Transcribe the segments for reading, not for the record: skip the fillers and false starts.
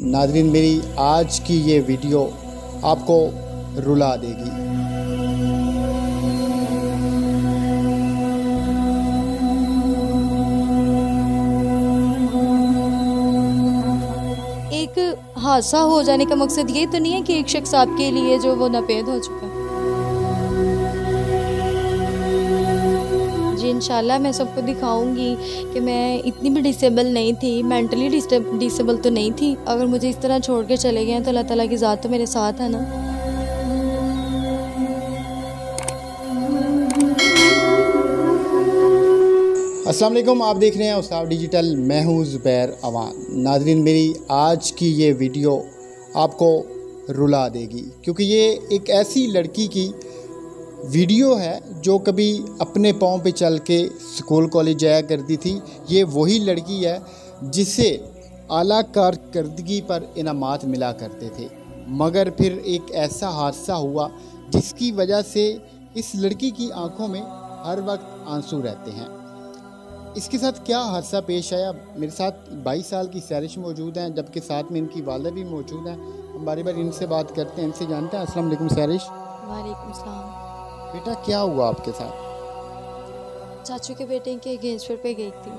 नाज़रीन, मेरी आज की ये वीडियो आपको रुला देगी। एक हादसा हो जाने का मकसद ये तो नहीं है कि एक शख्स आपके लिए जो वो नापैद हो चुका है। जी इंशाल्लाह मैं सबको दिखाऊंगी कि मैं इतनी भी डिसेबल नहीं थी, मेंटली डिसेबल तो नहीं थी। अगर मुझे इस तरह छोड़ के चले गए तो अल्लाह ताला की ज़ात तो मेरे साथ है ना। अस्सलाम वालेकुम, आप देख रहे हैं उस्ताद डिजिटल। मैं हूँ ज़ुबैर अवान। नाज़रीन, मेरी आज की ये वीडियो आपको रुला देगी, क्योंकि ये एक ऐसी लड़की की वीडियो है जो कभी अपने पाँव पे चल के स्कूल कॉलेज जाया करती थी। ये वही लड़की है जिसे आला कारकर्दगी पर इनामात मिला करते थे, मगर फिर एक ऐसा हादसा हुआ जिसकी वजह से इस लड़की की आंखों में हर वक्त आंसू रहते हैं। इसके साथ क्या हादसा पेश आया, मेरे साथ 22 साल की सैरिश मौजूद हैं, जबकि साथ में इनकी वालिदा भी मौजूद हैं। हम बारी बारी इनसे बात करते हैं, इनसे जानते हैं। अस्सलाम वालेकुम सैरिश। वालेकुम सलाम। बेटा, क्या हुआ आपके साथ? चाचू के बेटे के एंगेजमेंट पे गई थी।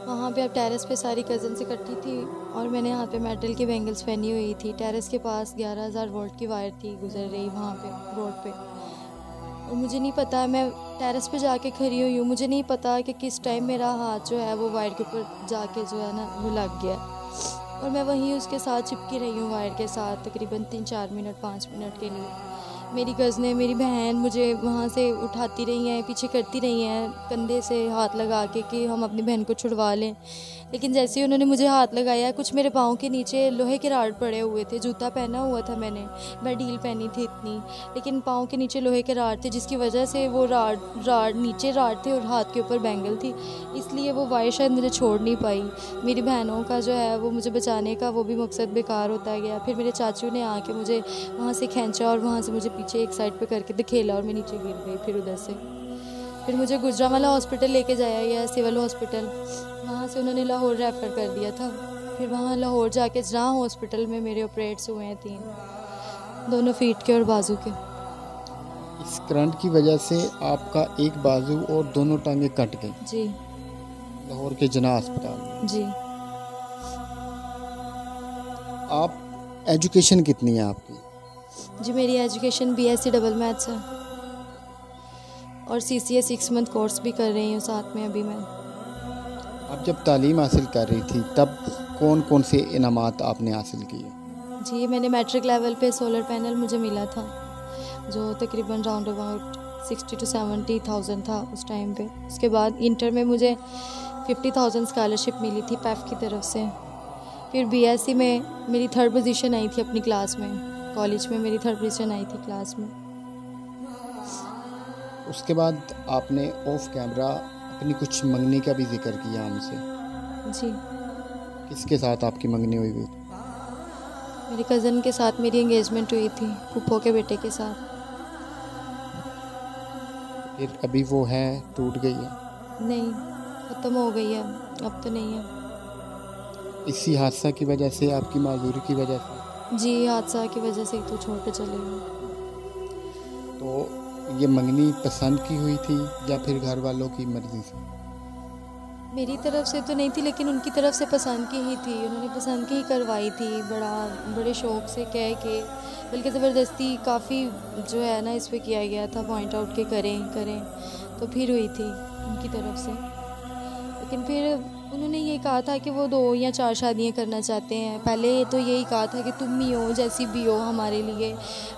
वहाँ पे अब टेरेस पे सारी कज़न्स इकट्ठी थी और मैंने हाथ पे मेटल की बैंगल्स पहनी हुई थी। टेरेस के पास 11,000 वोल्ट की वायर थी गुजर रही वहाँ पे रोड पे, और मुझे नहीं पता, मैं टेरेस पे जाके खड़ी हुई हूँ, मुझे नहीं पता कि किस टाइम मेरा हाथ जो है वो वायर के ऊपर जाके जो है ना वो लग गया, और मैं वहीं उसके साथ चिपकी रही हूँ वायर के साथ तकरीबन 3-4 मिनट 5 मिनट के लिए। मेरी कज़नें, मेरी बहन मुझे वहाँ से उठाती रही हैं, पीछे करती रही हैं कंधे से हाथ लगा के कि हम अपनी बहन को छुड़वा लें। लेकिन जैसे ही उन्होंने मुझे हाथ लगाया, कुछ मेरे पाँव के नीचे लोहे के राड पड़े हुए थे। जूता पहना हुआ था मैंने, मैं ढील पहनी थी इतनी, लेकिन पाँव के नीचे लोहे के राड थे, जिसकी वजह से वो राड नीचे राड थे और हाथ के ऊपर बैंगल थी, इसलिए वो वायर शायद मुझे छोड़ नहीं पाई। मेरी बहनों का जो है वो मुझे बचाने का वो भी मकसद बेकार होता गया। फिर मेरे चाचू ने आके मुझे वहाँ से खींचा और वहाँ से मुझे पीछे एक साइड पे करके धकेला और मैं नीचे गिर गई। फिर उधर से फिर मुझे गुजरांवाला हॉस्पिटल लेके जाया गया, सिविल हॉस्पिटल। वहाँ से उन्होंने लाहौर रेफ़र कर दिया था। फिर वहाँ लाहौर जाके जहाँ हॉस्पिटल में मेरे ऑपरेट्स हुए हैं 3, दोनों फीट के और बाजू के। इस करंट की वजह से आपका एक बाजू और दोनों टांगें कट गई जी, लाहौर के जना अस्पताल। जी। आप एजुकेशन कितनी है आपकी? जी मेरी एजुकेशन BSc डबल मैथ्स है और CCA 6 मंथ कोर्स भी कर रही हूँ साथ में अभी मैं। आप जब तालीम हासिल कर रही थी तब कौन कौन से इनामात आपने हासिल किए? जी मैंने मैट्रिक लेवल पे सोलर पैनल मुझे मिला था, जो तकरीबन राउंड अबाउट 60 to 70,000 था उस टाइम पे। उसके बाद इंटर में मुझे 50,000 स्कॉलरशिप मिली थी पैफ की तरफ से। फिर BSc में मेरी 3rd पोजीशन आई थी अपनी क्लास में, कॉलेज में मेरी 3rd पोजीशन आई थी क्लास में। उसके बाद आपने ऑफ कैमरा अपनी कुछ मंगनी का भी जिक्र किया हमसे। जी किसके साथ आपकी मंगनी हुई थी? मेरी कज़न के साथ मेरी एंगेजमेंट हुई थी, फूफो के बेटे के साथ। फिर अभी वो है, टूट गई है? नहीं, ख़त्म हो गई है, अब तो नहीं है। इसी हादसा की वजह से, आपकी माजूरी की वजह से? जी हादसा की वजह से ही तो छोड़ के चले गए। तो ये मंगनी पसंद की हुई थी या फिर घर वालों की मर्ज़ी से? मेरी तरफ से तो नहीं थी, लेकिन उनकी तरफ से पसंद की ही थी। उन्होंने पसंद की ही करवाई थी, बड़े शौक़ से कह के, बल्कि ज़बरदस्ती काफ़ी जो है ना इस पे किया गया था, पॉइंट आउट के करें तो फिर हुई थी उनकी तरफ से। लेकिन फिर उन्होंने ये कहा था कि वो 2 या 4 शादियाँ करना चाहते हैं। पहले तो यही कहा था कि तुम ही हो, जैसी भी हो हमारे लिए,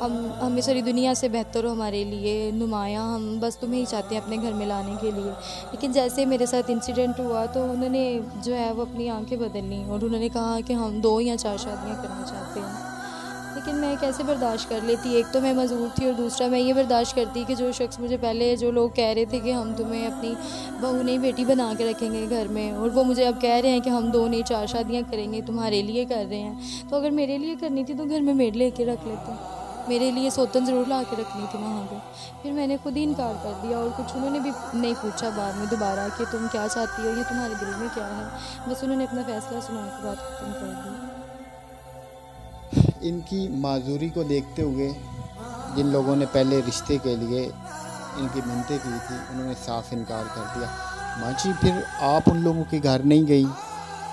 हमें सारी दुनिया से बेहतर हो हमारे लिए, नुमायाँ, हम बस तुम्हें ही चाहते हैं अपने घर में लाने के लिए। लेकिन जैसे मेरे साथ इंसिडेंट हुआ तो उन्होंने जो है वो अपनी आंखें बदल लीं और उन्होंने कहा कि हम 2 या 4 शादियाँ करना चाहते हैं। लेकिन मैं कैसे बर्दाश्त कर लेती, एक तो मैं मजबूर थी और दूसरा मैं ये बर्दाश्त करती कि जो शख्स मुझे पहले, जो लोग कह रहे थे कि हम तुम्हें अपनी बहू नहीं बेटी बना के रखेंगे घर में, और वो मुझे अब कह रहे हैं कि हम 2 नहीं 4 शादियाँ करेंगे, तुम्हारे लिए कर रहे हैं। तो अगर मेरे लिए करनी थी तो घर में मेड लेके रख लेते, मेरे लिए सौतन ज़रूर ला के रखनी थी वहाँ पे। फिर मैंने खुद ही इनकार कर दिया और कुछ उन्होंने भी नहीं पूछा बाद में दोबारा कि तुम क्या चाहती हो, ये तुम्हारे दिल में क्या है। बस उन्होंने अपना फ़ैसला सुना के बात खत्म कर दी। इनकी माजूरी को देखते हुए जिन लोगों ने पहले रिश्ते के लिए इनकी मिन्नतें की थी उन्होंने साफ इनकार कर दिया। माँ जी फिर आप उन लोगों के घर नहीं गई,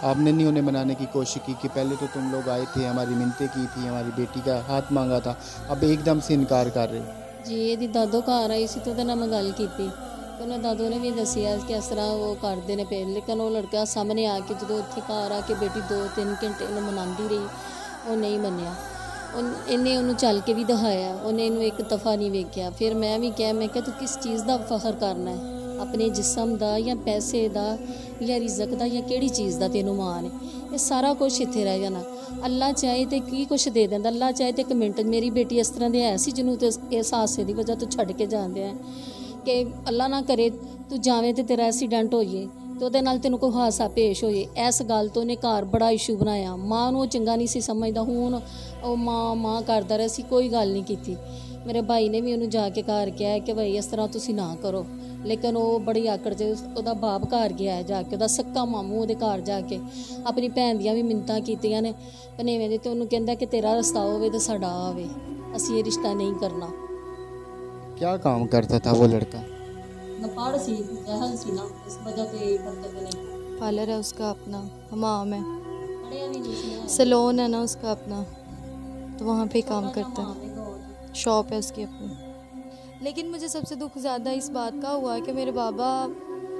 आपने नहीं उन्हें मनाने की कोशिश की कि पहले तो तुम लोग आए थे, हमारी मिन्नतें की थी, हमारी बेटी का हाथ मांगा था, अब एकदम से इनकार कर रहे हो? जी ਇਹਦੀ ਦਾਦੋ ਘਰ ਆਈ ਸੀ ਤੇ ਉਹਦੇ ਨਾਲ ਮੈਂ ਗੱਲ ਕੀਤੀ ਤੇ ਉਹਨੇ ਦਾਦੋ ਨੇ ਵੀ ਦੱਸਿਆ ਕਿ ਇਸ ਤਰ੍ਹਾਂ ਉਹ ਕਰਦੇ ਨੇ ਪਏ, ਲੇਕਿਨ ਉਹ ਲੜਕਾ ਸਾਹਮਣੇ ਆ ਕੇ ਜਦੋਂ ਇੱਥੇ ਘਰ ਆ ਕੇ ਬੇਟੀ 2-3 ਘੰਟੇ ਉਹਨੂੰ ਮਨਾਉਂਦੀ ਰਹੀ, ਉਹ ਨਹੀਂ ਮੰਨਿਆ। ਇਹਨੇ ਉਹਨੂੰ ਚੱਲ ਕੇ ਵੀ ਦਿਖਾਇਆ, ਉਹਨੇ ਇਹਨੂੰ ਇੱਕ ਦਫਾ ਨਹੀਂ ਵੇਖਿਆ। ਫਿਰ ਮੈਂ ਵੀ ਕਿਹਾ, ਮੈਂ ਕਿਹਾ ਤੂੰ ਕਿਸ ਚੀਜ਼ ਦਾ ਫਖਰ ਕਰਨਾ ਹੈ, ਆਪਣੇ ਜਿਸਮ ਦਾ ਜਾਂ ਪੈਸੇ ਦਾ ਜਾਂ ਰਿਜ਼ਕ ਦਾ ਜਾਂ ਕਿਹੜੀ ਚੀਜ਼ ਦਾ ਤੈਨੂੰ ਮਾਣ ਹੈ? ਇਹ ਸਾਰਾ ਕੁਝ ਇੱਥੇ ਰਹਿ ਜਾਣਾ। ਅੱਲਾ ਚਾਹੇ ਤੇ ਕੀ ਕੁਛ ਦੇ ਦਿੰਦਾ, ਅੱਲਾ ਚਾਹੇ ਤੇ ਇੱਕ ਮਿੰਟ। ਮੇਰੀ ਬੇਟੀ ਇਸ ਤਰ੍ਹਾਂ ਦੇ ਹੈ ਸੀ ਜਿਹਨੂੰ ਤੇ ਇਸ ਹਾਦਸੇ ਦੀ ਵਜ੍ਹਾ ਤੋਂ ਛੱਡ ਕੇ ਜਾਂਦੇ ਆ ਕਿ ਅੱਲਾ ਨਾ ਕਰੇ ਤੂੰ ਜਾਵੇਂ ਤੇ ਤੇਰਾ ਐਕਸੀਡੈਂਟ ਹੋ ਜਾਏ ਤੇ ਉਹਦੇ ਨਾਲ ਤੈਨੂੰ ਕੋਈ ਹਾਦਸਾ ਪੇਸ਼ ਹੋ ਜਾਏ। ਇਸ ਗੱਲ ਤੋਂ ਉਹਨੇ ਘਰ ਬੜਾ ਇਸ਼ੂ ਬਣਾਇਆ। ਮਾਂ ਨੂੰ ਉਹ ਚੰਗਾ ਨਹੀਂ ਸੀ ਸਮਝਦਾ, ਹੁਣ ਉਹ ਮਾਂ ਕਰਦਾ ਰਿਹਾ ਸੀ, ਕੋਈ ਗੱਲ ਨਹੀਂ ਕੀਤੀ। ਮੇਰੇ ਭਾਈ ਨੇ ਵੀ ਉਹਨੂੰ ਜਾ ਕੇ ਘਰ ਕਿਹਾ ਕਿ ਭਾਈ ਇਸ ਤਰ੍ਹਾਂ ਤੁਸੀਂ ਨਾ ਕਰੋ, ਲੇਕਿਨ ਉਹ ਬੜੀ ਆਕੜ 'ਚ ਉਹਦਾ ਬਾਪ ਘਰ ਗਿਆ ਹੈ, ਜਾ ਕੇ ਉਹਦਾ ਸੱਕਾ ਮਾਮੂ ਉਹਦੇ ਘਰ ਜਾ ਕੇ ਆਪਣੀ ਭੈਣ ਦੀਆਂ ਵੀ ਮਿੰਨਤਾਂ ਕੀਤੀਆਂ ਨੇ ਭਨੇਵੇਂ ਦੇ, ਤੇ ਉਹਨੂੰ ਕਹਿੰਦਾ ਕਿ ਤੇਰਾ ਰਸਤਾ ਹੋਵੇ ਤੇ ਸਾਡਾ ਆਵੇ, ਅਸੀਂ ਇਹ ਰਿਸ਼ਤਾ ਨਹੀਂ ਕਰਨਾ। क्या काम करता था वो लड़का? नपाड़ सी जहल सी ना, इस वजह से करते नहीं। पार्लर है उसका अपना, हमाम है, पढ़िया भी नहीं सी, सैलून है ना उसका अपना, तो वहाँ पे काम करता है, शॉप है उसकी अपनी। लेकिन मुझे सबसे दुख ज़्यादा इस बात का हुआ कि मेरे बाबा,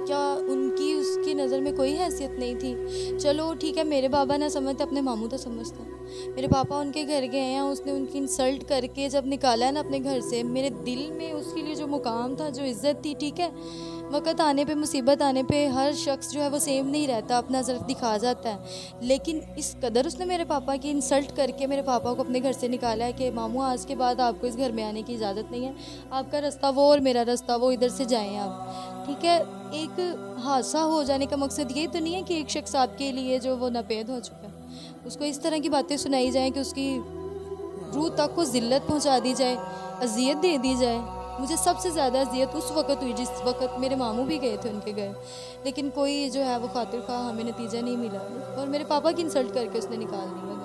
क्या उनकी उसकी नज़र में कोई हैसियत नहीं थी? चलो ठीक है, मेरे बाबा ना समझते, अपने मामू तो समझता। मेरे पापा उनके घर गए हैं, उसने उनकी इंसल्ट करके जब निकाला है ना अपने घर से, मेरे दिल में उसके लिए जो मुकाम था, जो इज़्ज़त थी, ठीक है, वक़्त आने पे, मुसीबत आने पे हर शख्स जो है वो सेम नहीं रहता, अपना ज़र्फ दिखा जाता है। लेकिन इस कदर उसने मेरे पापा की इंसल्ट करके मेरे पापा को अपने घर से निकाला है कि मामू आज के बाद आपको इस घर में आने की इजाज़त नहीं है, आपका रास्ता वो और मेरा रास्ता वो, इधर से जाएँ आप, ठीक है। एक हादसा हो जाने का मकसद ये तो नहीं है कि एक शख्स आपके लिए जो वो नापेद हो चुका है उसको इस तरह की बातें सुनाई जाएँ कि उसकी रूह तक को ज़िल्लत पहुंचा दी जाए, अजियत दे दी जाए। मुझे सबसे ज़्यादा अजियत उस वक़्त हुई जिस वक़्त मेरे मामू भी गए थे उनके घर, लेकिन कोई जो है वो खातिर खा हमें नतीजा नहीं मिला और मेरे पापा की इंसल्ट करके उसने निकाल दिया।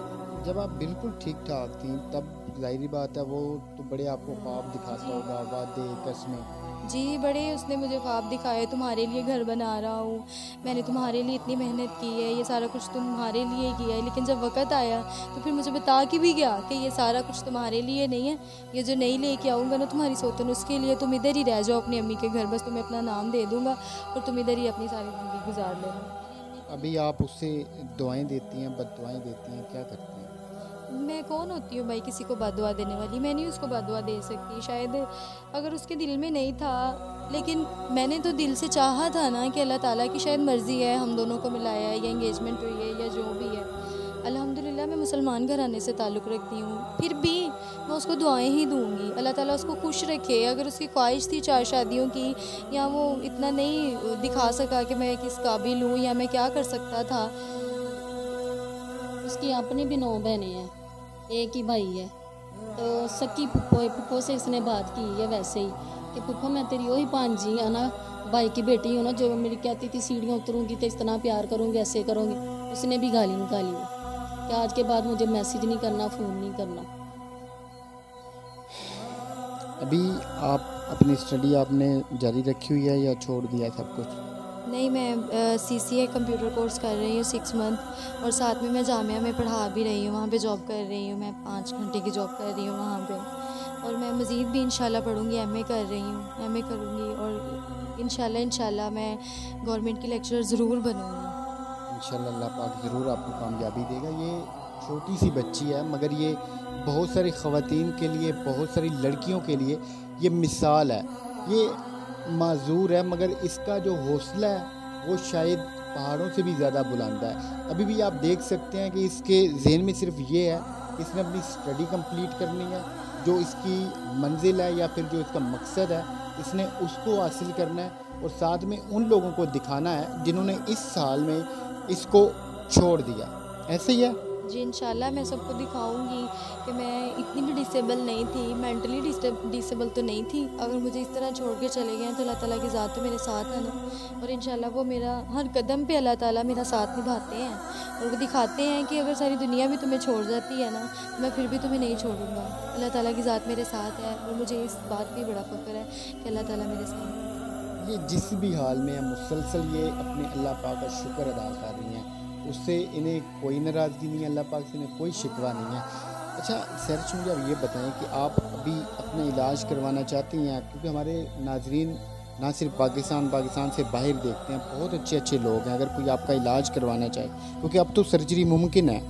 जब आप बिल्कुल ठीक ठाक थी तब ज़ाहिरी बात है वो तो बड़े आपको ख्वाब दिखाता होगा, वादे कसमें। जी बड़े उसने मुझे ख्वाब दिखाए, तुम्हारे लिए घर बना रहा हूँ, मैंने तुम्हारे लिए इतनी मेहनत की है, ये सारा कुछ तुम्हारे लिए किया है। लेकिन जब वक़्त आया तो फिर मुझे बता के भी गया कि ये सारा कुछ तुम्हारे लिए नहीं है, ये जो नहीं लेके आऊँगा ना तुम्हारी सौतन, उसके लिए तुम इधर ही रह जाओ अपनी अम्मी के घर, बस तुम्हें अपना नाम दे दूँगा और तुम इधर ही अपनी सारी ज़िंदगी गुजार लेना। अभी आप उससे दुआएं देती हैं, बददुआएं देती हैं, क्या करती हैं? मैं कौन होती हूँ भाई किसी को बददुआ देने वाली? मैं नहीं उसको बददुआ दे सकती, शायद अगर उसके दिल में नहीं था, लेकिन मैंने तो दिल से चाहा था ना कि अल्लाह ताला की शायद मर्ज़ी है हम दोनों को मिलाया है, या इंगेजमेंट हुई है या जो भी है। अल्हम्दुलिल्लाह मैं मुसलमान घराने से ताल्लुक़ रखती हूँ, फिर भी मैं उसको दुआएं ही दूँगी, अल्लाह ताला उसको खुश रखे। अगर उसकी ख्वाहिश थी 4 शादियों की, या वो इतना नहीं दिखा सका कि मैं किस काबिल हूँ या मैं क्या कर सकता था। उसकी अपनी भी 9 बहनें हैं, एक ही भाई है, तो सकी पुप्पो से इसने बात की है वैसे ही कि पुप्पो मैं तेरी वही भांजी है ना, भाई की बेटी हूँ ना, जो मेरी कहती थी सीढ़ियों उतरूँगी तो इस तरह प्यार करूँगी, ऐसे करूँगी। उसने भी गाली निकाली है कि आज के बाद मुझे मैसेज नहीं करना, फ़ोन नहीं करना। अभी आप अपनी स्टडी आपने जारी रखी हुई है या छोड़ दिया सब कुछ? नहीं, मैं CCA कंप्यूटर कोर्स कर रही हूँ 6 मंथ, और साथ में मैं जामिया में पढ़ा भी रही हूँ, वहाँ पे जॉब कर रही हूँ, मैं 5 घंटे की जॉब कर रही हूँ वहाँ पे। और मैं मज़ीद भी इंशाल्लाह पढ़ूँगी, MA कर रही हूँ, MA करूँगी और इंशाल्लाह मैं गवर्नमेंट की लेक्चरर ज़रूर बनूँगी। इंशाल्लाह अल्लाह पाक ज़रूर आपको कामयाबी देगा। ये छोटी सी बच्ची है मगर ये बहुत सारी ख़वातीन के लिए, बहुत सारी लड़कियों के लिए ये मिसाल है। ये माजूर है मगर इसका जो हौसला है वो शायद पहाड़ों से भी ज़्यादा बुलंद है। अभी भी आप देख सकते हैं कि इसके जहन में सिर्फ ये है कि इसने अपनी स्टडी कंप्लीट करनी है, जो इसकी मंजिल है या फिर जो इसका मकसद है इसने उसको हासिल करना है, और साथ में उन लोगों को दिखाना है जिन्होंने इस साल में इसको छोड़ दिया। ऐसे ही है। जी इंशाल्लाह मैं सबको दिखाऊंगी कि मैं इतनी भी डिसेबल नहीं थी, मेंटली डिसेबल तो नहीं थी। अगर मुझे इस तरह छोड़ के चले गए तो अल्लाह ताला की ज़ात तो मेरे साथ है ना, और इंशाल्लाह वो मेरा हर कदम पे अल्लाह ताला मेरा साथ निभाते हैं और वो दिखाते हैं कि अगर सारी दुनिया भी तुम्हें छोड़ जाती है ना, तो मैं फिर भी तुम्हें नहीं छोड़ूंगा। अल्लाह ताला की ज़ात मेरे साथ है और मुझे इस बात पे बड़ा फ़ख्र है कि अल्लाह ताला मेरे साथ है। ये जिस भी हाल में है मुसलसल ये अपने अल्लाह पाक का शुक्र अदा कर रही हैं, उससे इन्हें कोई नाराज़गी नहीं है, अल्लाह पाक से इन्हें कोई शिकवा नहीं है। अच्छा सर्च मुझे अब ये बताएं कि आप अभी अपना इलाज करवाना चाहती हैं, क्योंकि हमारे नाजरीन ना सिर्फ पाकिस्तान से बाहर देखते हैं, बहुत अच्छे लोग हैं। अगर कोई आपका इलाज करवाना चाहे, क्योंकि अब तो सर्जरी मुमकिन है।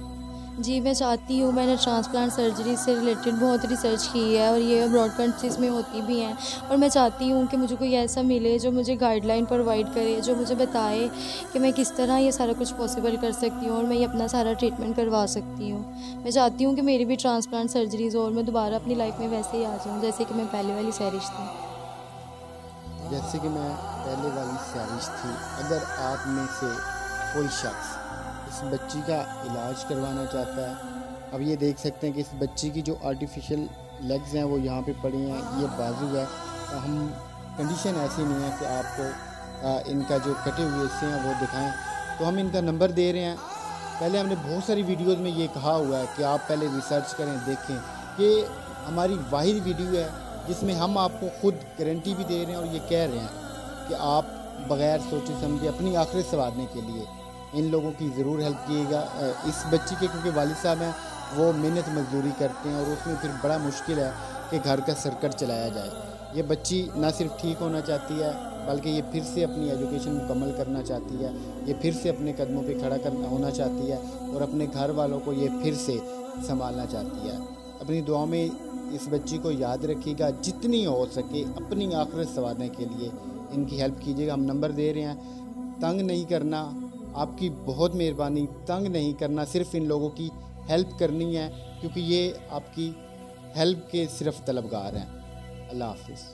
जी मैं चाहती हूँ, मैंने ट्रांसप्लांट सर्जरी से रिलेटेड बहुत रिसर्च की है और ये अब्रॉड कंट्रीज़ में होती भी हैं, और मैं चाहती हूँ कि मुझे कोई ऐसा मिले जो मुझे गाइडलाइन प्रोवाइड करे, जो मुझे बताए कि मैं किस तरह ये सारा कुछ पॉसिबल कर सकती हूँ और मैं ये अपना सारा ट्रीटमेंट करवा सकती हूँ। मैं चाहती हूँ कि मेरी भी ट्रांसप्लांट सर्जरीज़ हो और मैं दोबारा अपनी लाइफ में वैसे ही आ जाऊँ जैसे कि मैं पहले वाली सैरिश थी। जैसे कि मैं पहले वाली सैरिश थी। अगर आप में से कोई शख्स इस बच्ची का इलाज करवाना चाहता है, अब ये देख सकते हैं कि इस बच्ची की जो आर्टिफिशियल लेग्स हैं वो यहाँ पे पड़ी हैं, ये बाजू है। हम कंडीशन ऐसी नहीं है कि आपको इनका जो कटे हुए हिस्से हैं वो दिखाएं, तो हम इनका नंबर दे रहे हैं। पहले हमने बहुत सारी वीडियोज़ में ये कहा हुआ है कि आप पहले रिसर्च करें, देखें। ये हमारी वाहिद वीडियो है जिसमें हम आपको खुद गारंटी भी दे रहे हैं और ये कह रहे हैं कि आप बग़ैर सोचे समझे अपनी आखिरत संवारने के लिए इन लोगों की ज़रूर हेल्प कीजिएगा। इस बच्ची के क्योंकि वालिद साहब हैं वो मेहनत मजदूरी करते हैं और उसमें फिर बड़ा मुश्किल है कि घर का सर्कट चलाया जाए। ये बच्ची ना सिर्फ ठीक होना चाहती है बल्कि ये फिर से अपनी एजुकेशन मुकम्मल करना चाहती है, ये फिर से अपने कदमों पे खड़ा होना चाहती है और अपने घर वालों को ये फिर से संभालना चाहती है। अपनी दुआ में इस बच्ची को याद रखिएगा, जितनी हो सके अपनी आखिरत संवारने के लिए इनकी हेल्प कीजिएगा। हम नंबर दे रहे हैं, तंग नहीं करना, आपकी बहुत मेहरबानी, तंग नहीं करना, सिर्फ इन लोगों की हेल्प करनी है क्योंकि ये आपकी हेल्प के सिर्फ तलबगार हैं। अल्लाह हाफिज़।